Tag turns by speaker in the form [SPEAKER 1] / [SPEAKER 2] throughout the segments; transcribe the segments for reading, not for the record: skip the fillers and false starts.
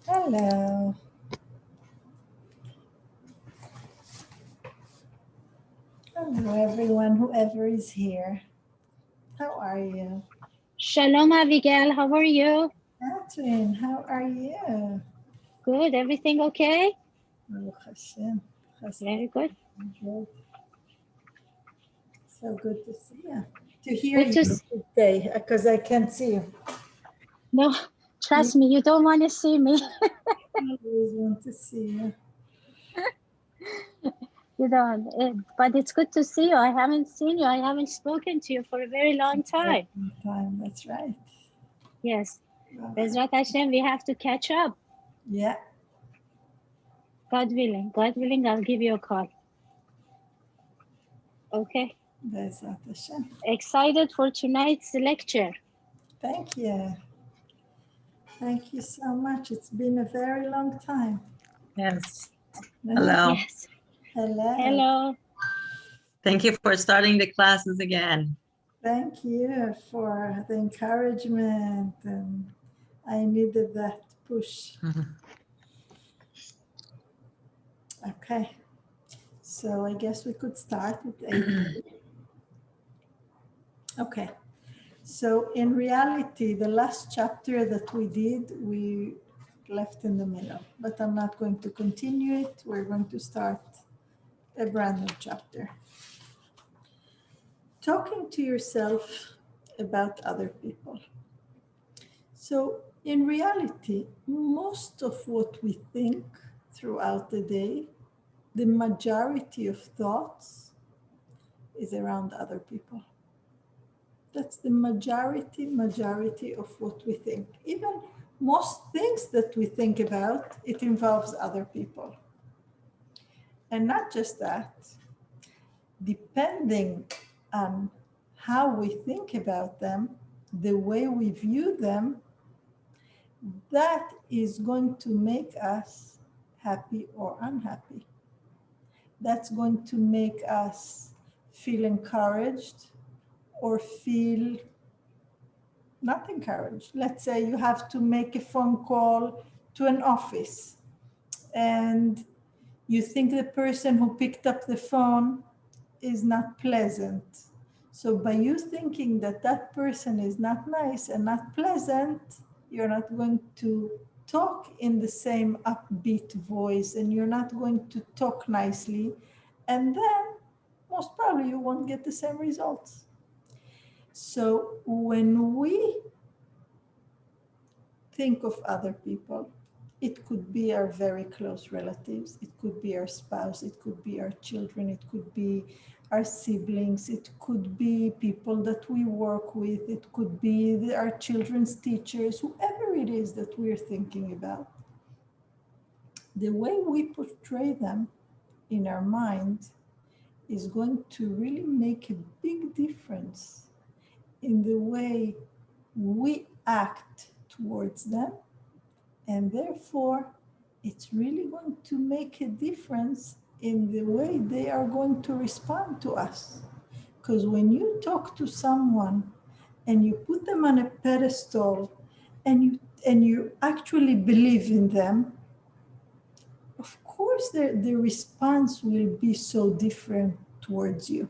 [SPEAKER 1] Hello. Hello, everyone, whoever is here. How are you?
[SPEAKER 2] Shalom, Abigail. How are you?
[SPEAKER 1] Catherine, how are you?
[SPEAKER 2] Good. Everything okay?
[SPEAKER 1] Baruch Hashem.
[SPEAKER 2] Very good.
[SPEAKER 1] Good. So good to see you. To hear
[SPEAKER 2] Good
[SPEAKER 1] you
[SPEAKER 2] to
[SPEAKER 1] today, because I can't see you.
[SPEAKER 2] no. Trust me, you don't want to see me.
[SPEAKER 1] I always want to see you.
[SPEAKER 2] You don't. But it's good to see you. I haven't seen you. I haven't spoken to you for a very long
[SPEAKER 1] Very
[SPEAKER 2] time.
[SPEAKER 1] long time, that's right.
[SPEAKER 2] Yes.
[SPEAKER 1] Well,
[SPEAKER 2] Bezrat Hashem, we have to catch up.
[SPEAKER 1] yeah,
[SPEAKER 2] God willing. God willing, I'll give you a call. Okay.
[SPEAKER 1] Bezrat Hashem.
[SPEAKER 2] Excited for tonight's lecture.
[SPEAKER 1] Thank you. Thank you so much. It's been a very long time.
[SPEAKER 3] Yes. Hello.
[SPEAKER 2] Yes.
[SPEAKER 1] Hello.
[SPEAKER 2] Hello.
[SPEAKER 3] Thank you for starting the classes again.
[SPEAKER 1] Thank you for the encouragement, and I needed that push. Okay, so I guess we could start with ABA. Okay, so in reality, the last chapter that we did, we left in the middle, but I'm not going to continue it. We're going to start a brand new chapter. Talking to yourself about other people. So in reality, most of what we think throughout the day, the majority of thoughts is around other people. That's the majority of what we think. Even most things that we think about, it involves other people. And not just that, depending on how we think about them, the way we view them, that is going to make us happy or unhappy. That's going to make us feel encouraged or feel not encouraged. Let's say you have to make a phone call to an office and you think the person who picked up the phone is not pleasant. So by you thinking that that person is not nice and not pleasant, you're not going to talk in the same upbeat voice and you're not going to talk nicely. And then most probably you won't get the same results. So when we think of other people, it could be our very close relatives, it could be our spouse, it could be our children, it could be our siblings, it could be people that we work with, it could be our children's teachers, whoever it is that we're thinking about. The way we portray them in our mind is going to really make a big difference in the way we act towards them, and therefore it's really going to make a difference in the way they are going to respond to us. Because when you talk to someone and you put them on a pedestal and you actually believe in them, of course the response will be so different towards you.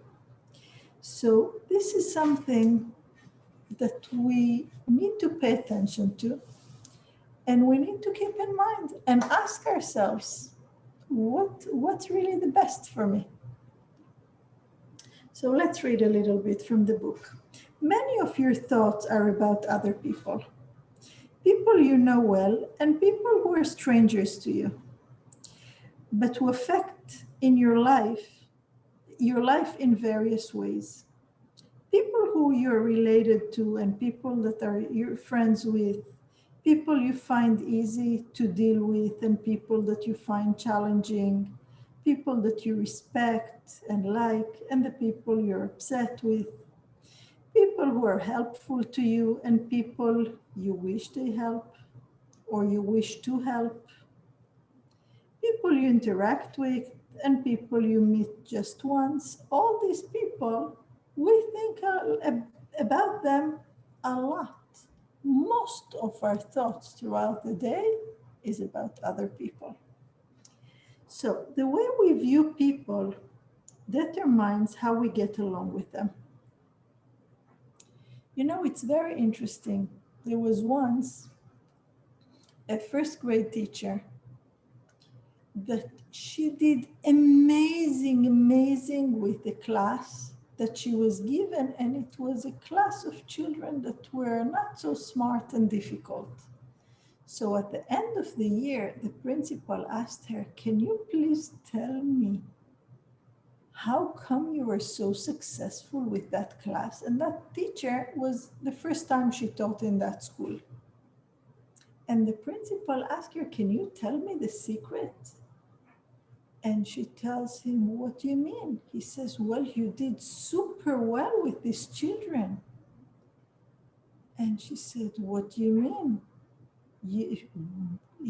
[SPEAKER 1] So this is something that we need to pay attention to, and we need to keep in mind and ask ourselves, what's really the best for me? So let's read a little bit from the book. Many of your thoughts are about other people you know well and people who are strangers to you, but who affect in your life in various ways. People who you're related to and people that are you're friends with, people you find easy to deal with and people that you find challenging, people that you respect and like and the people you're upset with, people who are helpful to you and people you wish they help or you wish to help, people you interact with and people you meet just once. All these people, we think about them a lot. Most of our thoughts throughout the day is about other people. So the way we view people determines how we get along with them. You know, it's very interesting. There was once a first grade teacher that she did amazing with the class that she was given, and it was a class of children that were not so smart and difficult. So at the end of the year, the principal asked her, "Can you please tell me how come you were so successful with that class?" And that teacher was the first time she taught in that school. And the principal asked her, "Can you tell me the secret?" And she tells him, "What do you mean?" He says, "Well, you did super well with these children." And she said, "What do you mean?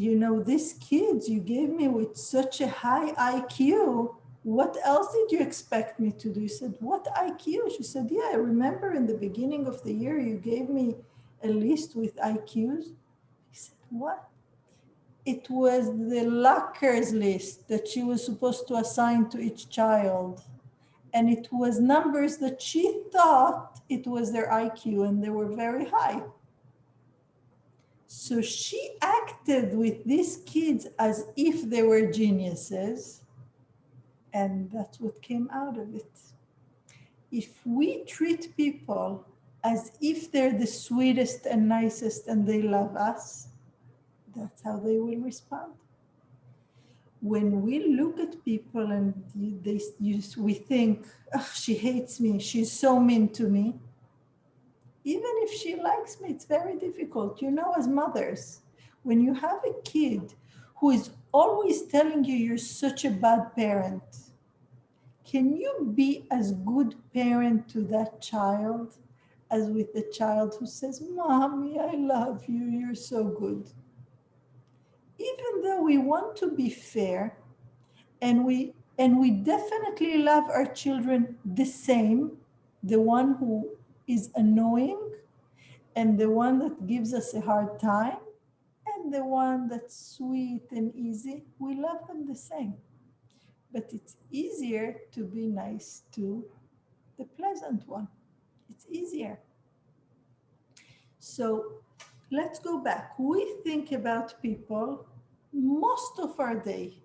[SPEAKER 1] You know, these kids you gave me with such a high IQ. What else did you expect me to do?" He said, "What IQ?" She said, "Yeah, I remember in the beginning of the year, you gave me a list with IQs." He said, "What?" It was the lockers list that she was supposed to assign to each child. And it was numbers that she thought it was their IQ, and they were very high. So she acted with these kids as if they were geniuses. And that's what came out of it. If we treat people as if they're the sweetest and nicest and they love us, that's how they will respond. When we look at people and we think, "Oh, she hates me, she's so mean to me," even if she likes me, it's very difficult. You know, as mothers, when you have a kid who is always telling you you're such a bad parent, can you be as good parent to that child as with the child who says, "Mommy, I love you, you're so good"? Even though we want to be fair, and we definitely love our children the same, the one who is annoying and the one that gives us a hard time and the one that's sweet and easy, we love them the same. But it's easier to be nice to the pleasant one. It's easier. So let's go back. We think about people most of our day.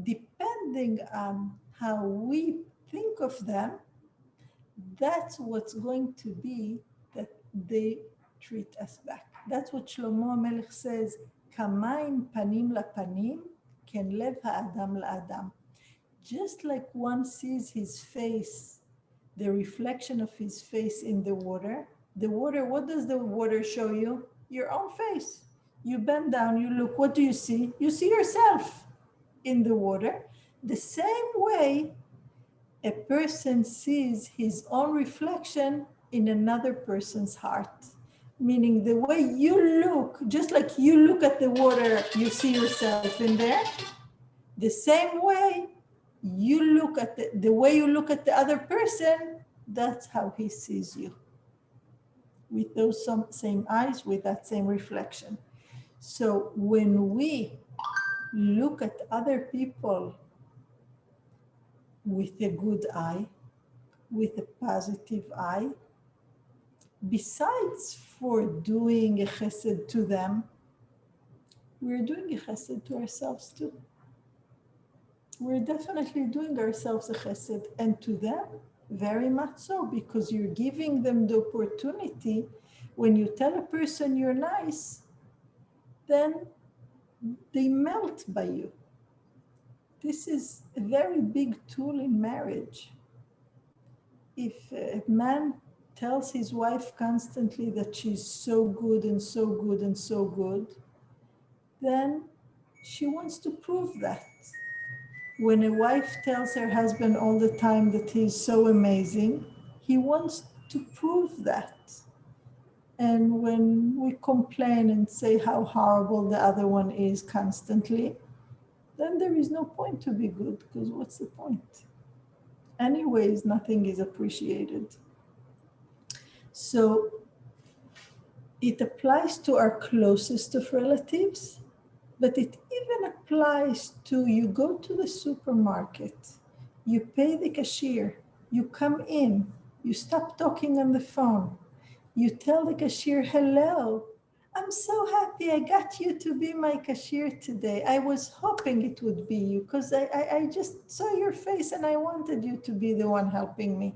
[SPEAKER 1] Depending on how we think of them, that's what's going to be that they treat us back. That's what Shlomo HaMelech says, "Kamayim panim lapanim, ken lev ha'adam la'adam." Just like one sees his face, the reflection of his face in the water, what does the water show you? Your own face. You bend down, you look, what do you see? You see yourself in the water. The same way a person sees his own reflection in another person's heart. Meaning the way you look, just like you look at the water, you see yourself in there. The same way you look at the way you look at the other person, that's how he sees you. With those same eyes, with that same reflection. So when we look at other people with a good eye, with a positive eye, besides for doing a chesed to them, we're doing a chesed to ourselves too. We're definitely doing ourselves a chesed, and to them, very much so, because you're giving them the opportunity. When you tell a person you're nice, then they melt by you. This is a very big tool in marriage. If a man tells his wife constantly that she's so good and so good and so good, then she wants to prove that. When a wife tells her husband all the time that he's so amazing, he wants to prove that. And when we complain and say how horrible the other one is constantly, then there is no point to be good, because what's the point? Anyways, nothing is appreciated. So it applies to our closest of relatives, But it even applies to you go to the supermarket, you pay the cashier, you come in, you stop talking on the phone, you tell the cashier, hello, I'm so happy I got you to be my cashier today. I was hoping it would be you because I just saw your face and I wanted you to be the one helping me.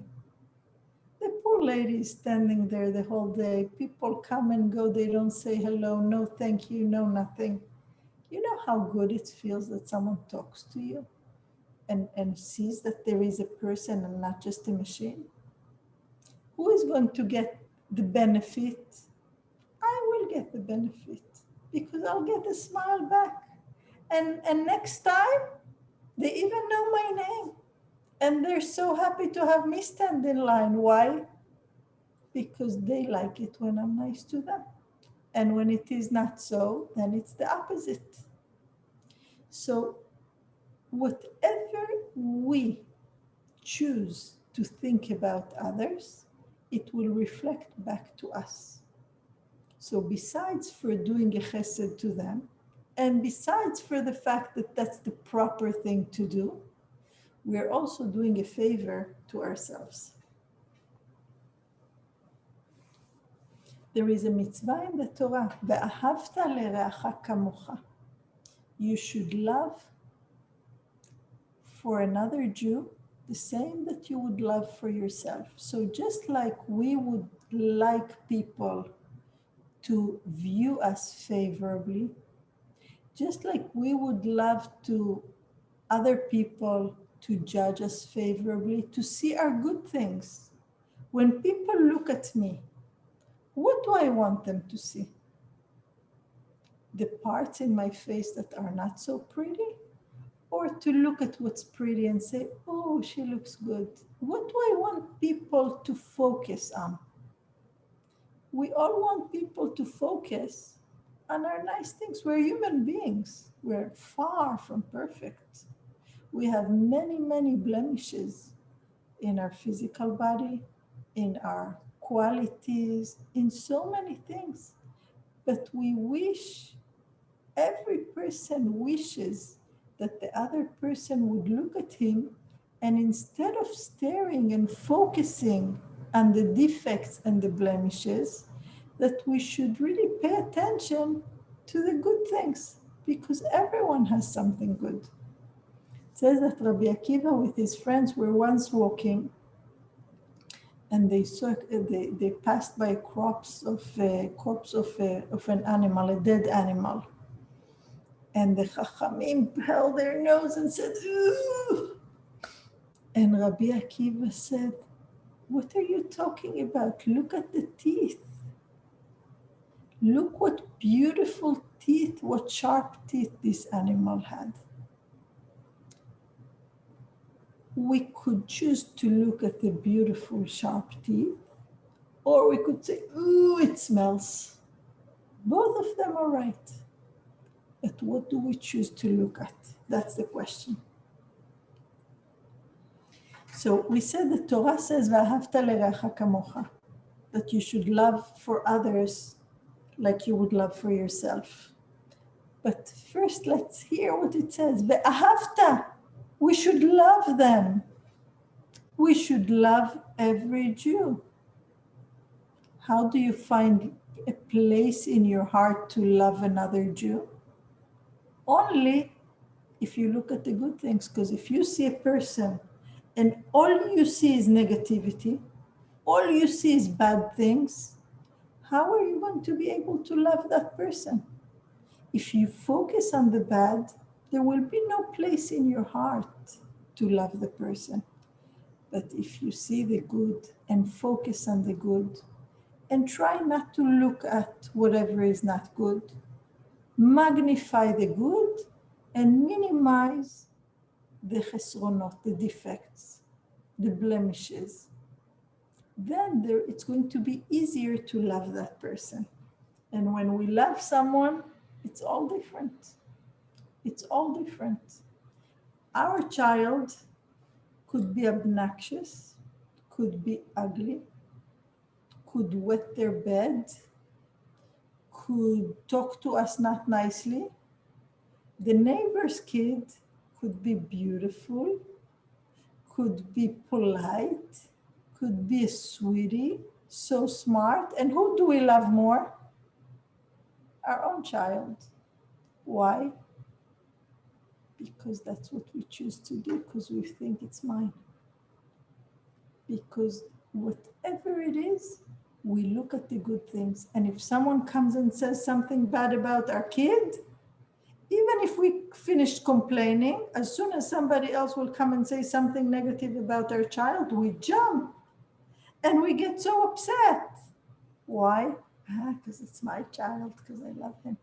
[SPEAKER 1] The poor lady is standing there the whole day. People come and go. They don't say hello, no thank you, no nothing. You know how good it feels that someone talks to you and sees that there is a person and not just a machine? Who is going to get the benefit? I will get the benefit because I'll get a smile back. And next time, they even know my name. And they're so happy to have me stand in line. Why? Because they like it when I'm nice to them. And when it is not so, then it's the opposite. So whatever we choose to think about others, it will reflect back to us. So besides for doing a chesed to them, and besides for the fact that that's the proper thing to do, we're also doing a favor to ourselves. There is a mitzvah in the Torah, ve'ahavta lereacha kamocha. You should love for another Jew the same that you would love for yourself. So just like we would like people to view us favorably, just like we would love to other people to judge us favorably, to see our good things. When people look at me, what do I want them to see? The parts in my face that are not so pretty? Or to look at what's pretty and say, oh, she looks good. What do I want people to focus on? We all want people to focus on our nice things. We're human beings. We're far from perfect. We have many, many blemishes in our physical body, in our qualities, in so many things. But we wish, every person wishes that the other person would look at him, and instead of staring and focusing on the defects and the blemishes, that we should really pay attention to the good things, because everyone has something good. It says that Rabbi Akiva with his friends were once walking, and they passed by a corpse of an animal, a dead animal. And the Chachamim held their nose and said, ooh. And Rabbi Akiva said, what are you talking about? Look at the teeth. Look what beautiful teeth, what sharp teeth this animal had. We could choose to look at the beautiful sharp teeth, or we could say, ooh, it smells. Both of them are right. But what do we choose to look at? That's the question. So we said the Torah says, "V'ahavta lereacha kamocha," that you should love for others like you would love for yourself. But first, let's hear what it says. V'ahavta, we should love them. We should love every Jew. How do you find a place in your heart to love another Jew? Only if you look at the good things, because if you see a person and all you see is negativity, all you see is bad things, how are you going to be able to love that person? If you focus on the bad, there will be no place in your heart to love the person. But if you see the good and focus on the good and try not to look at whatever is not good, magnify the good and minimize the chesronot, the defects, the blemishes, then it's going to be easier to love that person. And when we love someone, it's all different. It's all different. Our child could be obnoxious, could be ugly, could wet their bed, could talk to us not nicely, The neighbor's kid could be beautiful, could be polite, could be a sweetie, so smart. And who do we love more? Our own child. Why? Because that's what we choose to do, because we think it's mine. Because whatever it is, we look at the good things. And if someone comes and says something bad about our kid, even if we finished complaining, as soon as somebody else will come and say something negative about our child, we jump and we get so upset. Why? Because it's my child, because I love him.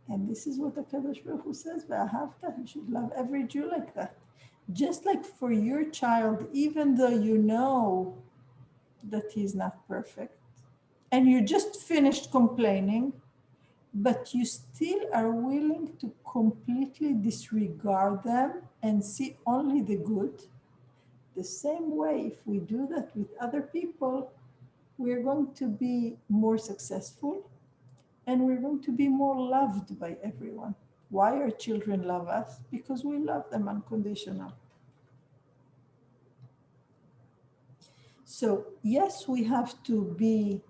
[SPEAKER 1] And this is what the Kadosh Baruch Hu says, V'ahavta, you should love every Jew like that. Just like for your child, even though you know that he's not perfect, and you just finished complaining, but you still are willing to completely disregard them and see only the good. The same way, if we do that with other people, we're going to be more successful and we're going to be more loved by everyone. Why our children love us? Because we love them unconditional. So yes, we have to be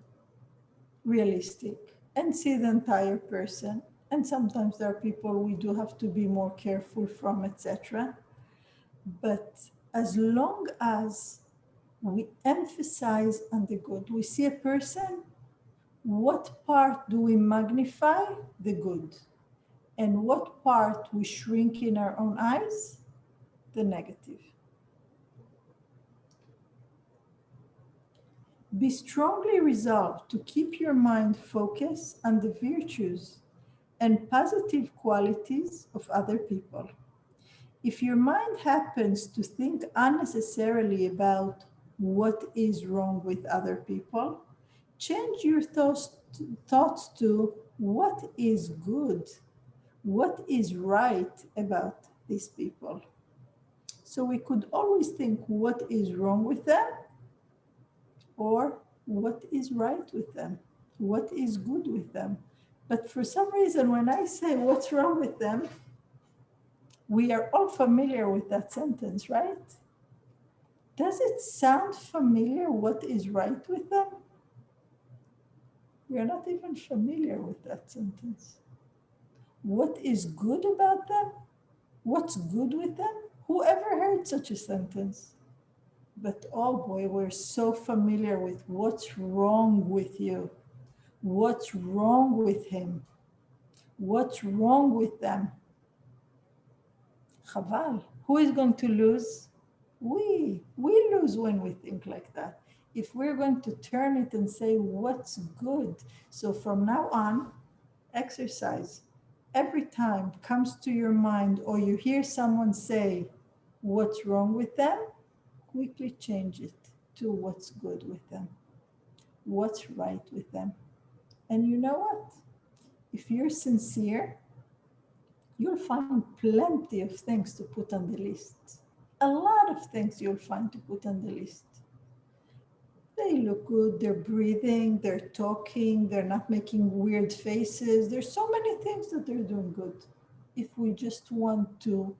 [SPEAKER 1] realistic and see the entire person. And sometimes there are people we do have to be more careful from, etc. But as long as we emphasize on the good, we see a person, what part do we magnify? The good. And what part we shrink in our own eyes? The negative. Be strongly resolved to keep your mind focused on the virtues and positive qualities of other people. If your mind happens to think unnecessarily about what is wrong with other people, change your thoughts to what is good, what is right about these people. So we could always think what is wrong with them or what is right with them, what is good with them. But for some reason, when I say what's wrong with them, we are all familiar with that sentence, right? Does it sound familiar what is right with them? We are not even familiar with that sentence. What is good about them? What's good with them? Who ever heard such a sentence? But oh boy, we're so familiar with what's wrong with you. What's wrong with him? What's wrong with them? Chaval. Who is going to lose? We lose when we think like that. If we're going to turn it and say what's good. So from now on, exercise. Every time comes to your mind or you hear someone say what's wrong with them, quickly change it to what's good with them, what's right with them. And you know what? If you're sincere, you'll find plenty of things to put on the list. A lot of things you'll find to put on the list. They look good, they're breathing, they're talking, they're not making weird faces. There's so many things that they're doing good. If we just want to,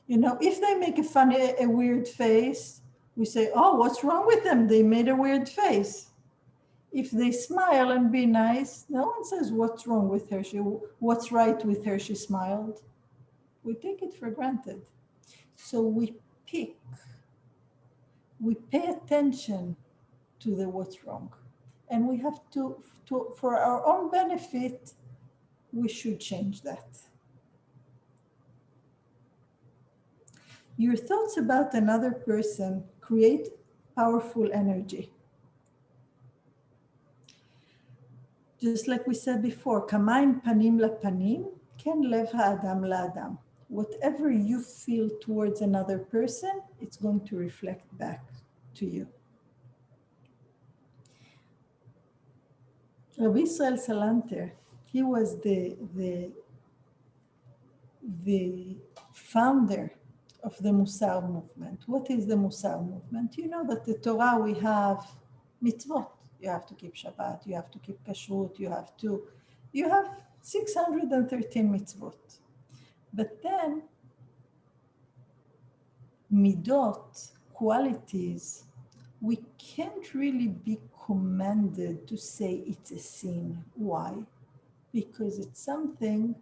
[SPEAKER 1] if they make a weird face, we say, oh, what's wrong with them? They made a weird face. If they smile and be nice, no one says what's wrong with her. What's right with her? She smiled. We take it for granted. So we pick, we pay attention to the what's wrong. And we have to, for our own benefit, we should change that. Your thoughts about another person create powerful energy. Just like we said before, kamayim panim lapanim, ken lev ha'adam la'adam. Whatever you feel towards another person, it's going to reflect back to you. Rabbi Israel Salanter, he was the founder of the Musar movement. What is the Musar movement? You know that the Torah, we have mitzvot. You have to keep Shabbat, you have to keep Kashrut, you have 613 mitzvot. But then, midot, qualities, we can't really be commanded to say it's a sin. Why? Because it's something,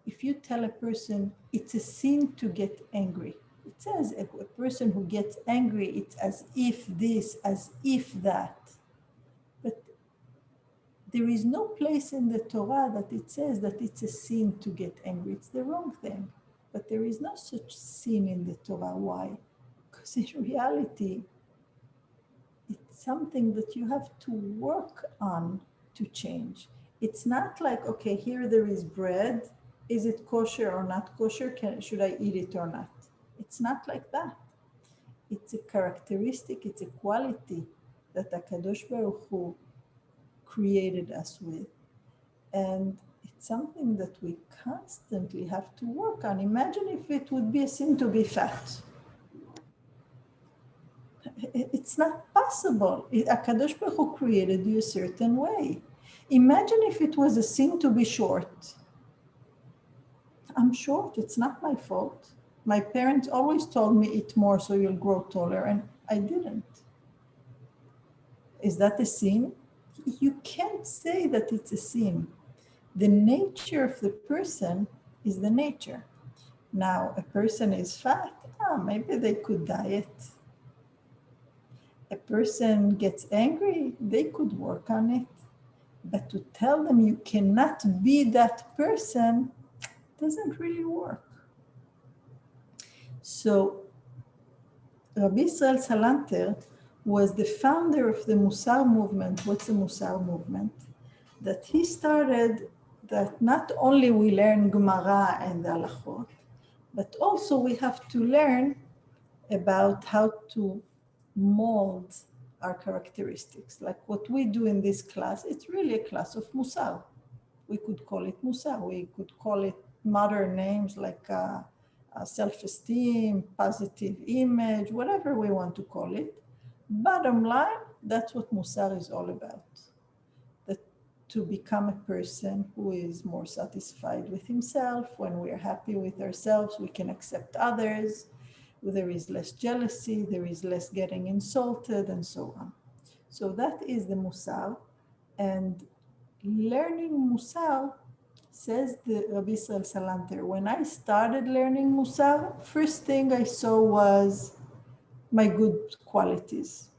[SPEAKER 1] if you tell a person it's a sin to get angry, it says a person who gets angry, it's as if this, as if that. But there is no place in the Torah that it says that it's a sin to get angry. It's the wrong thing. But there is no such sin in the Torah. Why? Because in reality, it's something that you have to work on to change. It's not like, okay, here there is bread. Is it kosher or not kosher? Should I eat it or not? It's not like that. It's a characteristic, it's a quality that HaKadosh Baruch Hu created us with. And it's something that we constantly have to work on. Imagine if it would be a sin to be fat. It's not possible. HaKadosh Baruch Hu created you a certain way. Imagine if it was a sin to be short. I'm short, it's not my fault. My parents always told me eat more so you'll grow taller, and I didn't. Is that a sin? You can't say that it's a sin. The nature of the person is the nature. Now, a person is fat, maybe they could diet. A person gets angry, they could work on it. But to tell them you cannot be that person doesn't really work. So Rabbi Israel Salanter was the founder of the Musar movement. What's the Musar movement? That he started that not only we learn Gemara and the Halachot, but also we have to learn about how to mold our characteristics. Like what we do in this class, it's really a class of Musar. We could call it Musar. We could call it modern names like self-esteem, positive image, whatever we want to call it. Bottom line, that's what Musar is all about. That to become a person who is more satisfied with himself. When we are happy with ourselves, we can accept others. There is less jealousy, there is less getting insulted, and so on. So that is the Musar. And learning Musar, says the Rabbi Israel Salanter, when I started learning Musar, first thing I saw was my good qualities.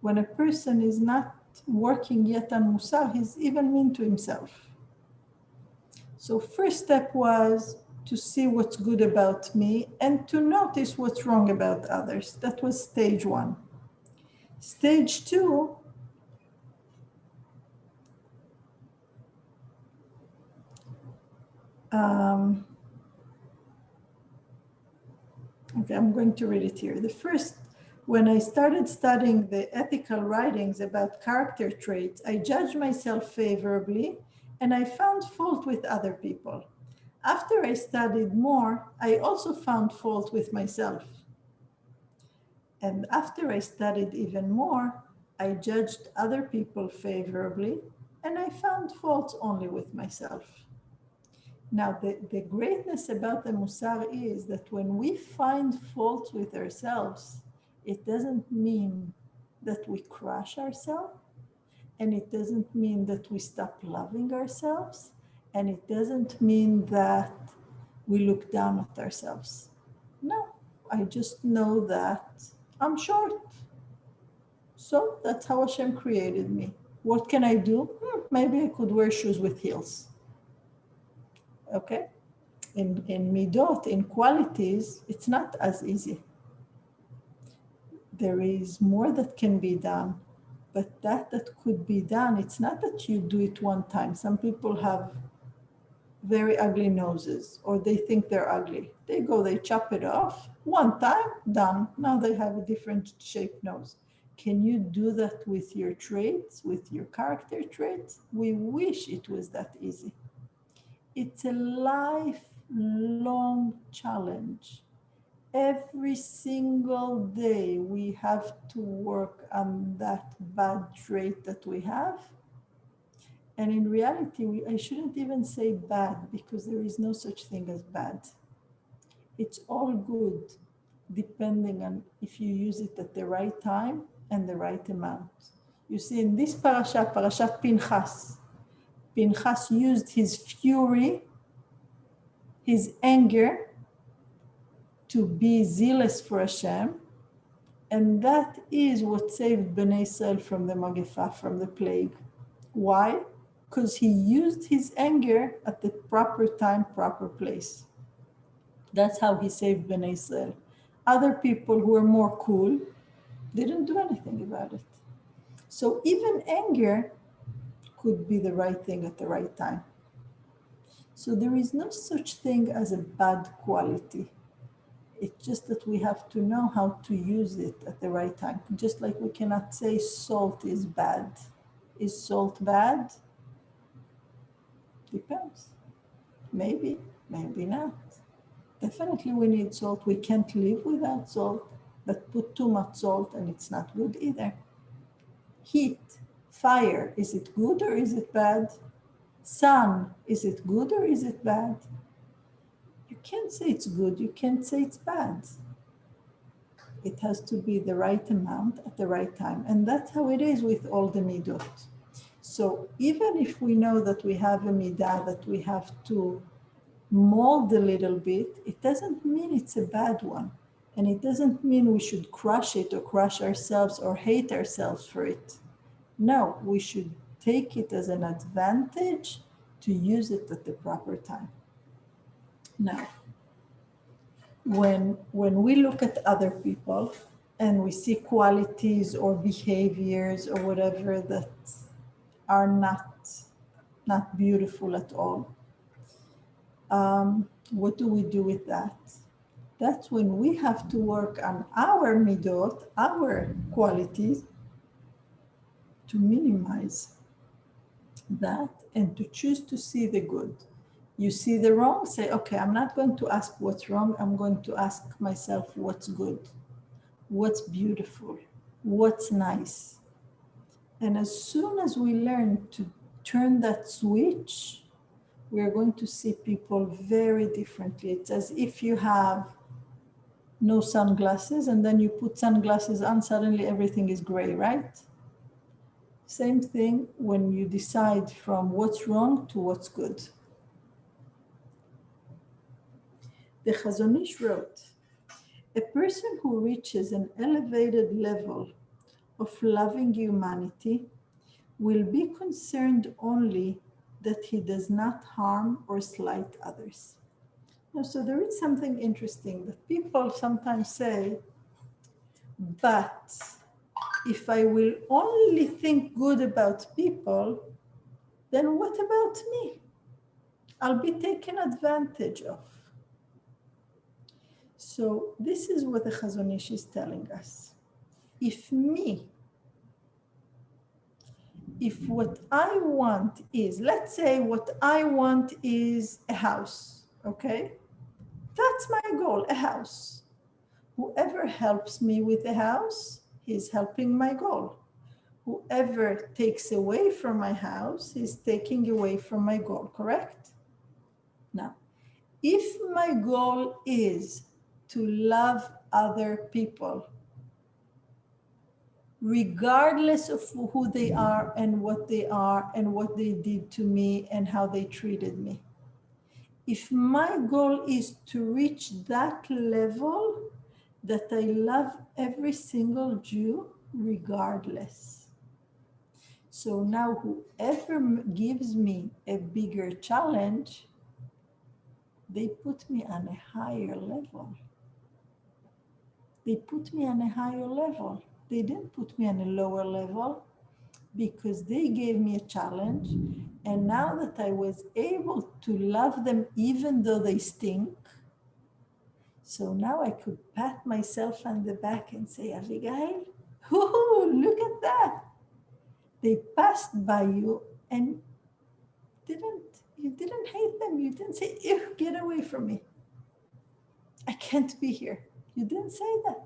[SPEAKER 1] When a person is not working yet on Musar, he's even mean to himself. So first step was to see what's good about me and to notice what's wrong about others. That was stage one. Stage two, okay, I'm going to read it here. The first, when I started studying the ethical writings about character traits, I judged myself favorably and I found fault with other people. After I studied more, I also found fault with myself. And after I studied even more, I judged other people favorably and I found faults only with myself. Now, the greatness about the Musar is that when we find faults with ourselves, it doesn't mean that we crush ourselves, and it doesn't mean that we stop loving ourselves, and it doesn't mean that we look down at ourselves. No, I just know that I'm short. So that's how Hashem created me. What can I do? Maybe I could wear shoes with heels. Okay? In midot, in qualities, it's not as easy. There is more that can be done, but that could be done, it's not that you do it one time. Some people have very ugly noses, or they think they're ugly. They go, they chop it off, one time, done. Now they have a different shaped nose. Can you do that with your traits, with your character traits? We wish it was that easy. It's a lifelong challenge. Every single day we have to work on that bad trait that we have. And in reality, I shouldn't even say bad, because there is no such thing as bad. It's all good, depending on if you use it at the right time and the right amount. You see, in this parasha, Parashat Pinchas, Pinchas used his fury, his anger, to be zealous for Hashem. And that is what saved Bnei Israel from the Magifa, from the plague. Why? Because he used his anger at the proper time, proper place. That's how he saved Bnei Israel. Other people who were more cool didn't do anything about it. So even anger could be the right thing at the right time. So there is no such thing as a bad quality. It's just that we have to know how to use it at the right time. Just like we cannot say salt is bad. Is salt bad? Depends. Maybe, maybe not. Definitely we need salt. We can't live without salt, but put too much salt and it's not good either. Heat, fire, is it good or is it bad? Sun, is it good or is it bad? You can't say it's good, you can't say it's bad. It has to be the right amount at the right time. And that's how it is with all the midot. So even if we know that we have a midah that we have to mold a little bit, it doesn't mean it's a bad one. And it doesn't mean we should crush it or crush ourselves or hate ourselves for it. No, we should take it as an advantage to use it at the proper time. Now, when we look at other people and we see qualities or behaviors or whatever that are not beautiful at all, what do we do with that? That's when we have to work on our midot, our qualities, to minimize that and to choose to see the good. You see the wrong, say, okay, I'm not going to ask what's wrong. I'm going to ask myself what's good, what's beautiful, what's nice. And as soon as we learn to turn that switch, we are going to see people very differently. It's as if you have no sunglasses and then you put sunglasses on, suddenly everything is gray, right? Same thing when you decide from what's wrong to what's good. The Chazon Ish wrote, a person who reaches an elevated level of loving humanity will be concerned only that he does not harm or slight others. Now, so there is something interesting that people sometimes say, but if I will only think good about people, then what about me? I'll be taken advantage of. So this is what the Chazon Ish is telling us. If what I want is, let's say what I want is a house, okay? That's my goal, a house. Whoever helps me with the house, he's helping my goal. Whoever takes away from my house is taking away from my goal, correct? Now, if my goal is to love other people, regardless of who they are and what they did to me and how they treated me. If my goal is to reach that level that I love every single Jew regardless. So now whoever gives me a bigger challenge, they put me on a higher level. They put me on a higher level. They didn't put me on a lower level because they gave me a challenge. And now that I was able to love them even though they stink, so now I could pat myself on the back and say, Abigail, look at that. They passed by you and you didn't hate them. You didn't say, ew, get away from me. I can't be here. You didn't say that.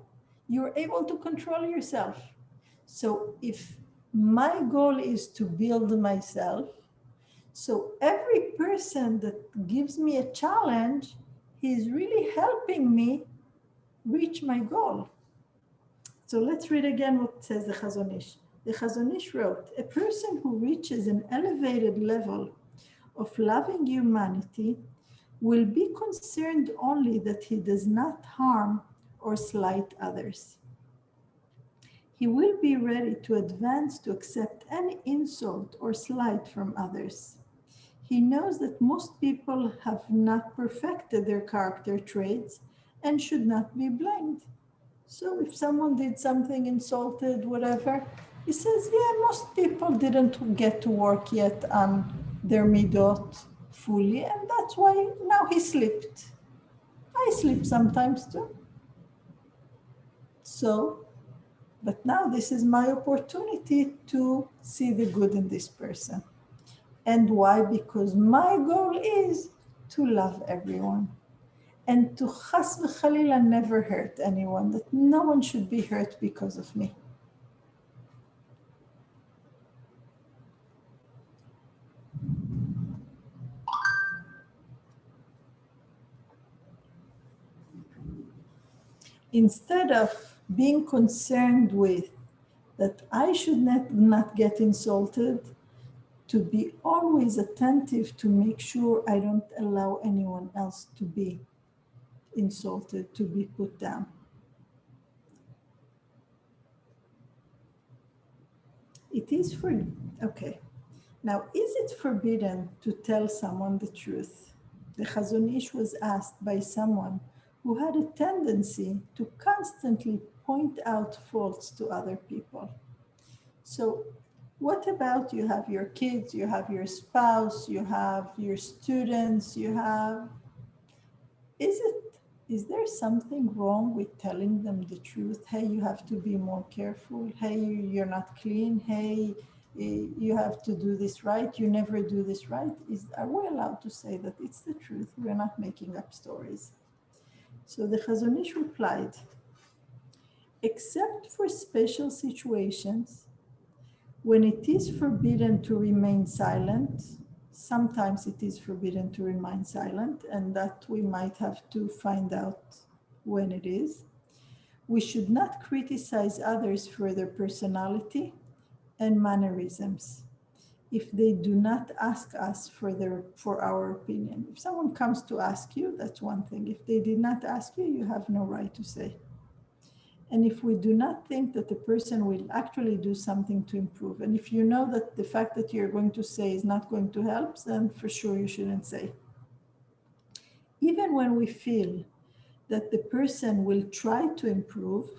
[SPEAKER 1] You were able to control yourself. So if my goal is to build myself, So every person that gives me a challenge, he's really helping me reach my goal. So let's read again what says the Chazon Ish. The Chazon Ish wrote, a person who reaches an elevated level of loving humanity will be concerned only that he does not harm or slight others. He will be ready to advance to accept any insult or slight from others. He knows that most people have not perfected their character traits and should not be blamed. So if someone did something, insulted, whatever, he says, yeah, most people didn't get to work yet on their midot fully, and that's why now he slipped. I slip sometimes too. So, but now this is my opportunity to see the good in this person. And why? Because my goal is to love everyone and to chas v'chalila never hurt anyone, that no one should be hurt because of me. Instead of being concerned with that I should not get insulted, to be always attentive to make sure I don't allow anyone else to be insulted, to be put down. It is for, okay. Now, is it forbidden to tell someone the truth? The Chazon Ish was asked by someone who had a tendency to constantly point out faults to other people. So what about you have your kids, you have your spouse, you have your students, is there something wrong with telling them the truth? Hey, you have to be more careful. Hey, you're not clean. Hey, you have to do this right. You never do this right. Are we allowed to say that it's the truth? We're not making up stories. So the Chazon Ish replied, except for special situations, when it is forbidden to remain silent, sometimes it is forbidden to remain silent, and that we might have to find out when it is. We should not criticize others for their personality and mannerisms if they do not ask us for our opinion. If someone comes to ask you, that's one thing. If they did not ask you, you have no right to say. And if we do not think that the person will actually do something to improve, and if you know that the fact that you're going to say is not going to help, then for sure you shouldn't say. Even when we feel that the person will try to improve,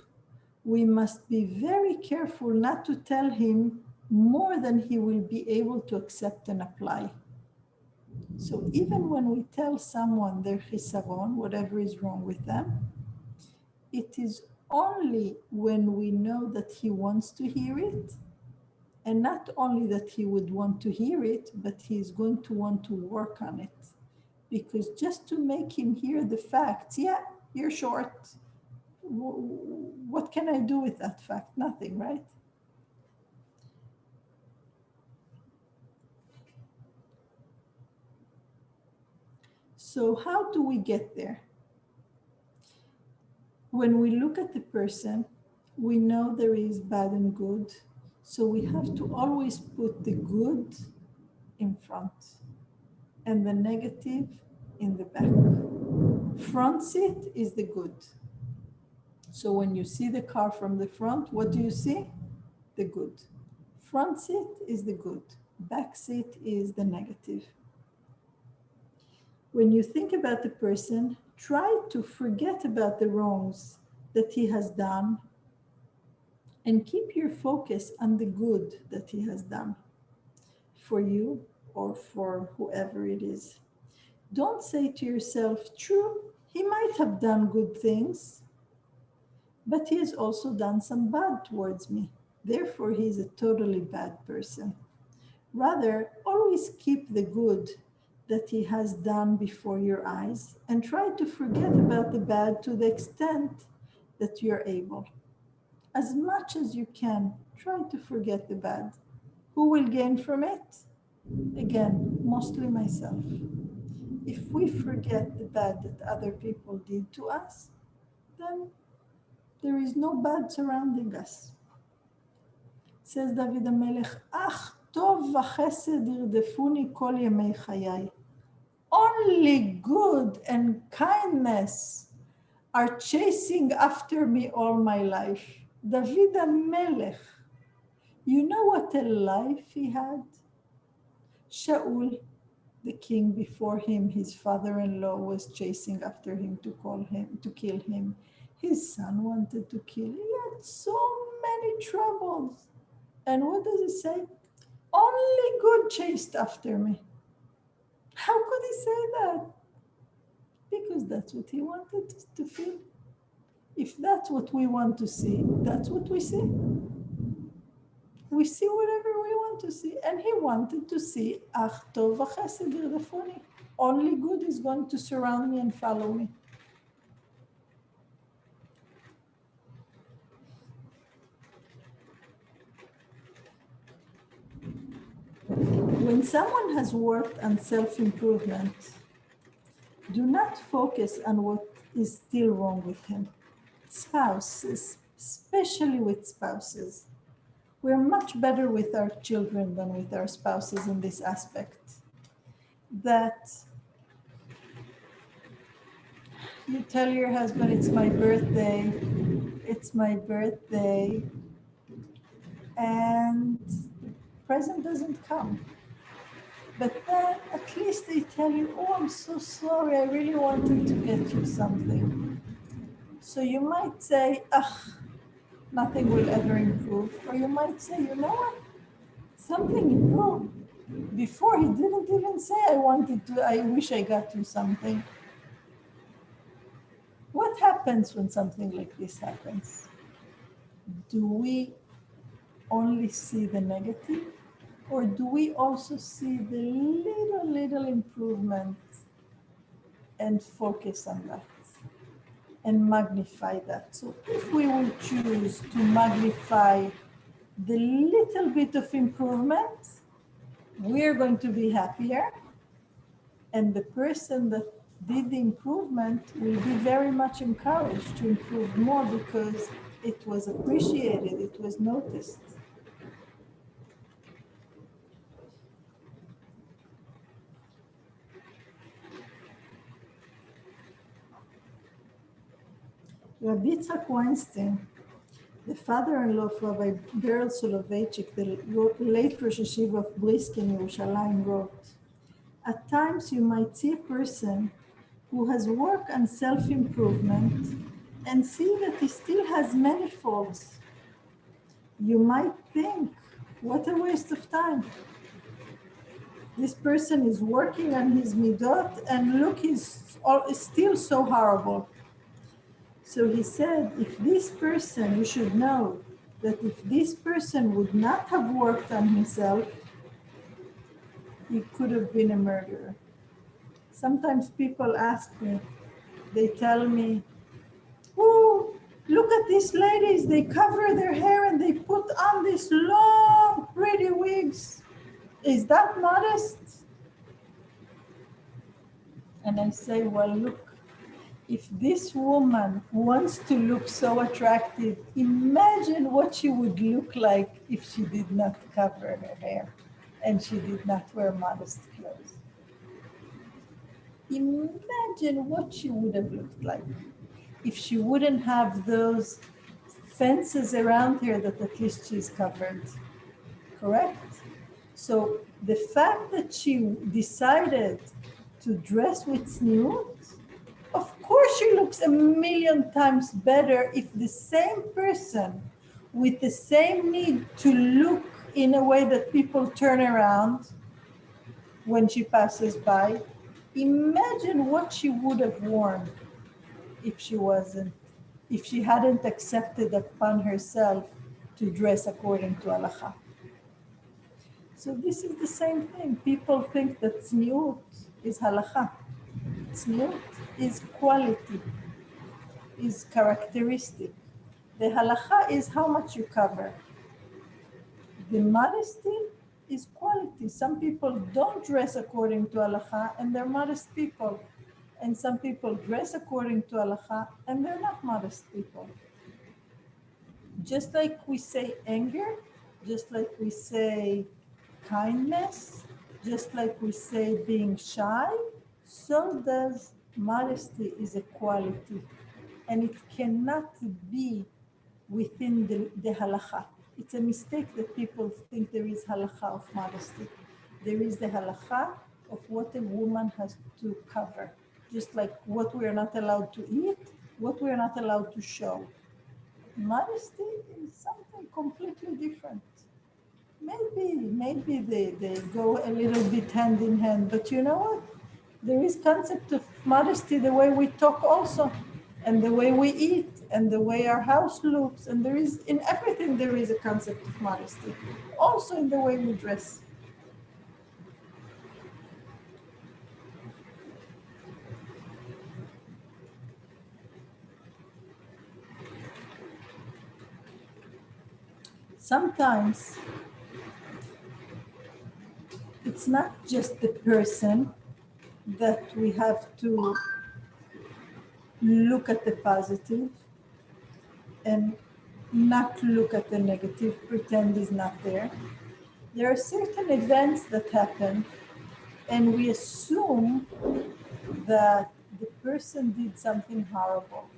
[SPEAKER 1] we must be very careful not to tell him more than he will be able to accept and apply. So even when we tell someone their chisavon, whatever is wrong with them, it is only when we know that he wants to hear it, and not only that he would want to hear it, but he is going to want to work on it. Because just to make him hear the facts, yeah, you're short. What can I do with that fact? Nothing, right? So how do we get there? When we look at the person, we know there is bad and good. So we have to always put the good in front and the negative in the back. Front seat is the good. So when you see the car from the front, what do you see? The good. Front seat is the good. Back seat is the negative. When you think about the person, try to forget about the wrongs that he has done and keep your focus on the good that he has done for you or for whoever it is. Don't say to yourself, true, he might have done good things, but he has also done some bad towards me. Therefore, he's a totally bad person. Rather, always keep the good that he has done before your eyes and try to forget about the bad to the extent that you're able. As much as you can, try to forget the bad. Who will gain from it? again, mostly myself, if we forget the bad that other people did to us, then there is no bad surrounding us. Says David HaMelech, Ach tov v'chesed irdefuni kol yemei chayai. Only good and kindness are chasing after me all my life. David HaMelech, you know what a life he had? Shaul, the king before him, his father-in-law was chasing after him to kill him. His son wanted to kill him. He had so many troubles. And what does it say? Only good chased after me. How could he say that? Because that's what he wanted to feel. If that's what we want to see, that's what we see. We see whatever we want to see. And he wanted to see, Ach tov v'chesed irdefuni. Only good is going to surround me and follow me. When someone has worked on self-improvement, do not focus on what is still wrong with him. Spouses, especially with spouses. We're much better with our children than with our spouses in this aspect. That you tell your husband, it's my birthday, and the present doesn't come. But then at least they tell you, oh, I'm so sorry, I really wanted to get you something. So you might say, nothing will ever improve. Or you might say, you know what? Something improved. Before he didn't even say, I wish I got you something. What happens when something like this happens? Do we only see the negative? Or do we also see the little improvement and focus on that and magnify that? So if we will choose to magnify the little bit of improvement, we're going to be happier. And the person that did the improvement will be very much encouraged to improve more because it was appreciated, it was noticed. Rabbi Yitzhak Weinstein, the father-in-law of Rabbi Berl Soloveitchik, the late Rosh Yeshiva of Brisk in Yerushalayim, wrote, at times you might see a person who has worked on self-improvement and see that he still has many faults. You might think, what a waste of time. This person is working on his midot and look, he's still so horrible. So he said, if this person, you should know that if this person would not have worked on himself, he could have been a murderer. Sometimes people ask me, they tell me, oh, look at these ladies, they cover their hair and they put on these long, pretty wigs. Is that modest? And I say, well, look, if this woman wants to look so attractive, imagine what she would look like if she did not cover her hair and she did not wear modest clothes. Imagine what she would have looked like if she wouldn't have those fences around her that at least she's covered, correct? So the fact that she decided to dress with tzniut, of course she looks a million times better if the same person with the same need to look in a way that people turn around when she passes by. Imagine what she would have worn if she hadn't accepted upon herself to dress according to halakha. So this is the same thing. People think that tzniut is halakha. Tzniut is quality, is characteristic. The halakha is how much you cover. The modesty is quality. Some people don't dress according to halacha and they're modest people. And some people dress according to halacha and they're not modest people. Just like we say anger, just like we say kindness, just like we say being shy, so does modesty is a quality. And it cannot be within the halacha. It's a mistake that people think there is halacha of modesty. There is the halacha of what a woman has to cover, just like what we are not allowed to eat, what we are not allowed to show. Modesty is something completely different. Maybe they go a little bit hand in hand, but you know what? There is concept of modesty the way we talk also, and the way we eat, and the way our house looks, and there is, in everything there is a concept of modesty, also in the way we dress. Sometimes it's not just the person that we have to look at the positive and not look at the negative, pretend is not there. There are certain events that happen and we assume that the person did something horrible.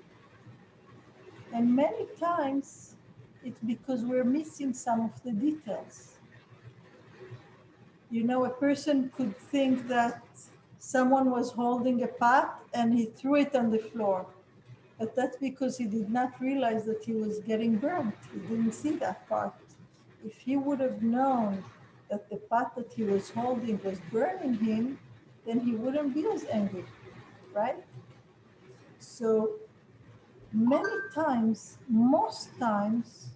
[SPEAKER 1] And many times it's because we're missing some of the details. You know, a person could think that someone was holding a pot and he threw it on the floor. But that's because he did not realize that he was getting burnt. He didn't see that part. If he would have known that the pot that he was holding was burning him, then he wouldn't be as angry, right? So many times, most times,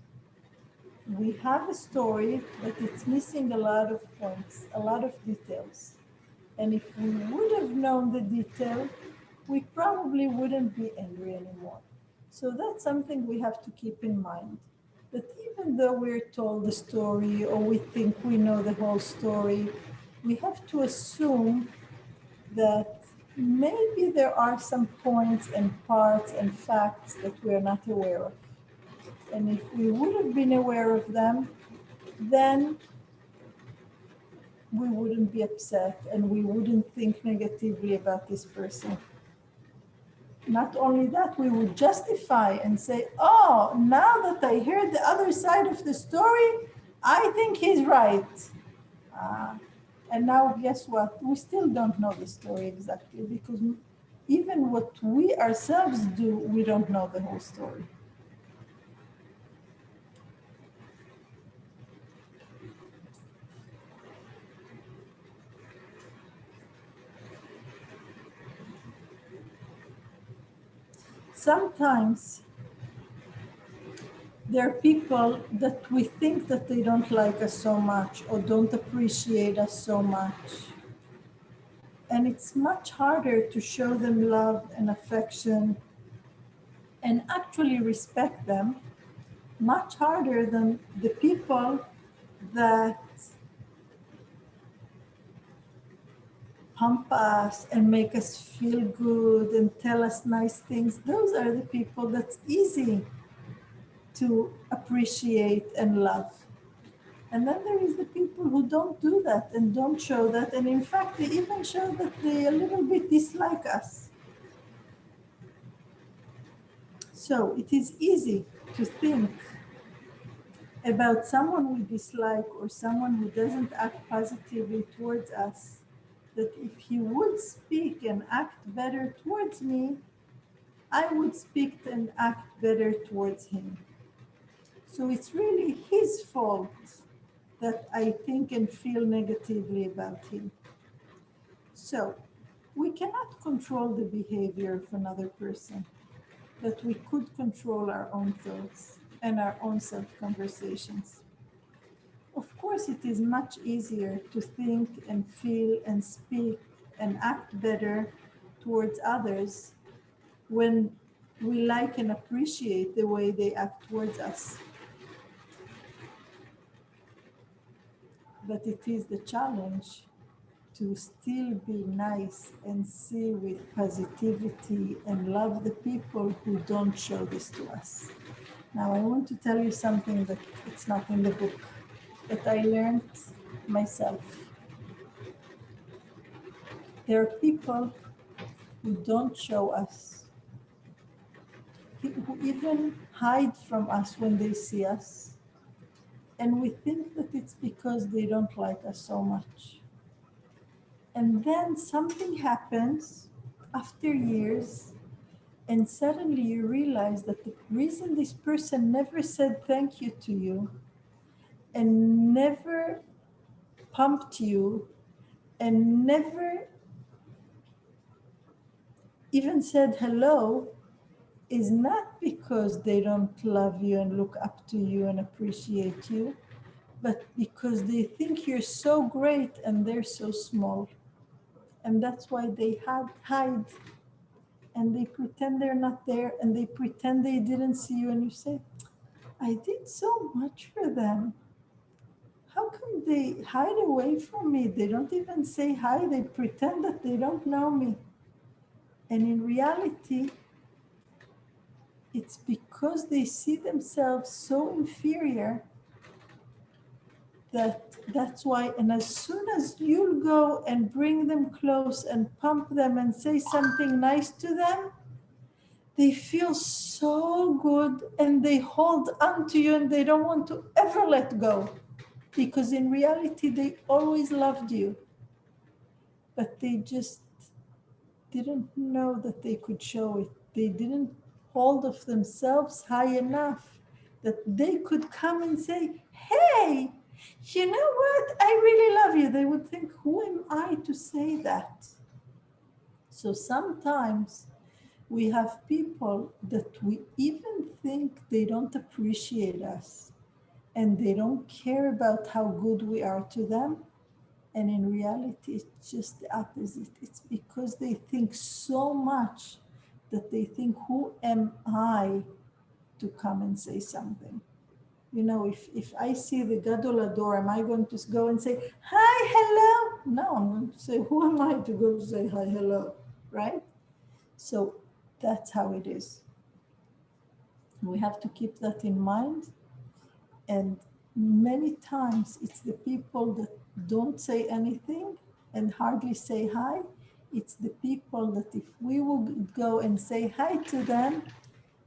[SPEAKER 1] we have a story, but it's missing a lot of points, a lot of details. And if we would have known the detail, we probably wouldn't be angry anymore. So that's something we have to keep in mind. That even though we're told the story or we think we know the whole story, we have to assume that maybe there are some points and parts and facts that we're not aware of. And if we would have been aware of them, then we wouldn't be upset and we wouldn't think negatively about this person. Not only that, we would justify and say, oh, now that I heard the other side of the story, I think he's right. And now guess what? We still don't know the story exactly because even what we ourselves do, we don't know the whole story. Sometimes there are people that we think that they don't like us so much or don't appreciate us so much. And it's much harder to show them love and affection and actually respect them, much harder than the people that pump us and make us feel good and tell us nice things. Those are the people that's easy to appreciate and love. And then there is the people who don't do that and don't show that. And in fact, they even show that they a little bit dislike us. So it is easy to think about someone we dislike or someone who doesn't act positively towards us, that if he would speak and act better towards me, I would speak and act better towards him. So it's really his fault that I think and feel negatively about him. So we cannot control the behavior of another person, but we could control our own thoughts and our own self-conversations. Of course, it is much easier to think and feel and speak and act better towards others when we like and appreciate the way they act towards us. but it is the challenge to still be nice and see with positivity and love the people who don't show this to us. Now, I want to tell you something that it's not in the book, that I learned myself. There are people who don't show us, who even hide from us when they see us. And we think that it's because they don't like us so much. And then something happens after years, and suddenly you realize that the reason this person never said thank you to you and never pumped you and never even said hello is not because they don't love you and look up to you and appreciate you, but because they think you're so great and they're so small. And that's why they hide and they pretend they're not there and they pretend they didn't see you, and you say, I did so much for them. How come they hide away from me? They don't even say hi. They pretend that they don't know me. And in reality, it's because they see themselves so inferior that's why. And as soon as you go and bring them close and pump them and say something nice to them, they feel so good and they hold on to you and they don't want to ever let go, because in reality they always loved you, but they just didn't know that they could show it. They didn't hold of themselves high enough that they could come and say, hey, you know what? I really love you. They would think, who am I to say that? So sometimes we have people that we even think they don't appreciate us and they don't care about how good we are to them. And in reality, it's just the opposite. It's because they think so much that they think, who am I to come and say something? You know, if I see the Gadol Hador, am I going to go and say, hi, hello? No, I'm going to say, who am I to go say hi, hello, right? So that's how it is. We have to keep that in mind. And many times it's the people that don't say anything and hardly say hi. It's the people that if we will go and say hi to them,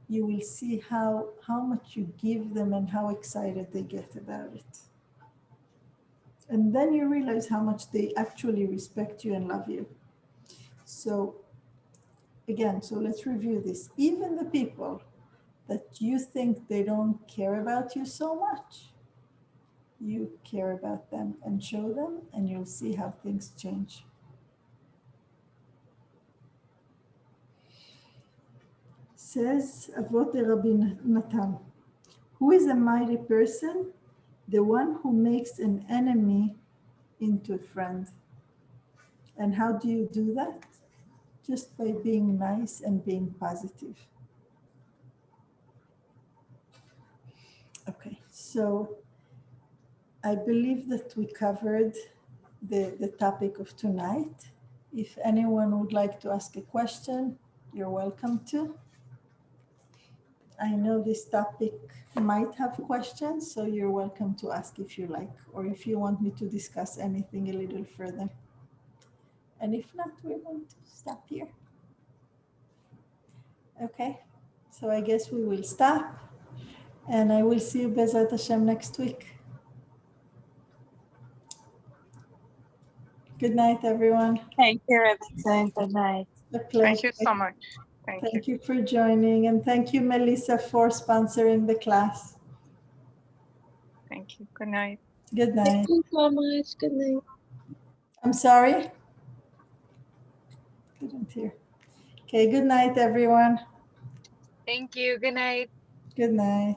[SPEAKER 1] you will see how much you give them and how excited they get about it. And then you realize how much they actually respect you and love you. So again, so let's review this. Even the people that you think they don't care about you so much, you care about them and show them, and you'll see how things change. Says Avot Rabbi Natan, who is a mighty person? The one who makes an enemy into a friend. And how do you do that? Just by being nice and being positive. Okay, so I believe that we covered the topic of tonight. If anyone would like to ask a question, you're welcome to. I know this topic might have questions, so you're welcome to ask if you like, or if you want me to discuss anything a little further. And if not, we're going to stop here. Okay, so I guess we will stop, and I will see you Bezrat Hashem next week. Good night, everyone.
[SPEAKER 4] Thank you, Rebbe. Good night.
[SPEAKER 1] A pleasure.
[SPEAKER 5] Thank you so much. Thank you.
[SPEAKER 1] Thank you for joining, and thank you, Melissa, for sponsoring the class.
[SPEAKER 5] Thank you. Good night.
[SPEAKER 1] Good night.
[SPEAKER 2] Thank you so much. Good night.
[SPEAKER 1] I'm sorry. Didn't hear. Okay, good night, everyone.
[SPEAKER 5] Thank you. Good night.
[SPEAKER 1] Good night.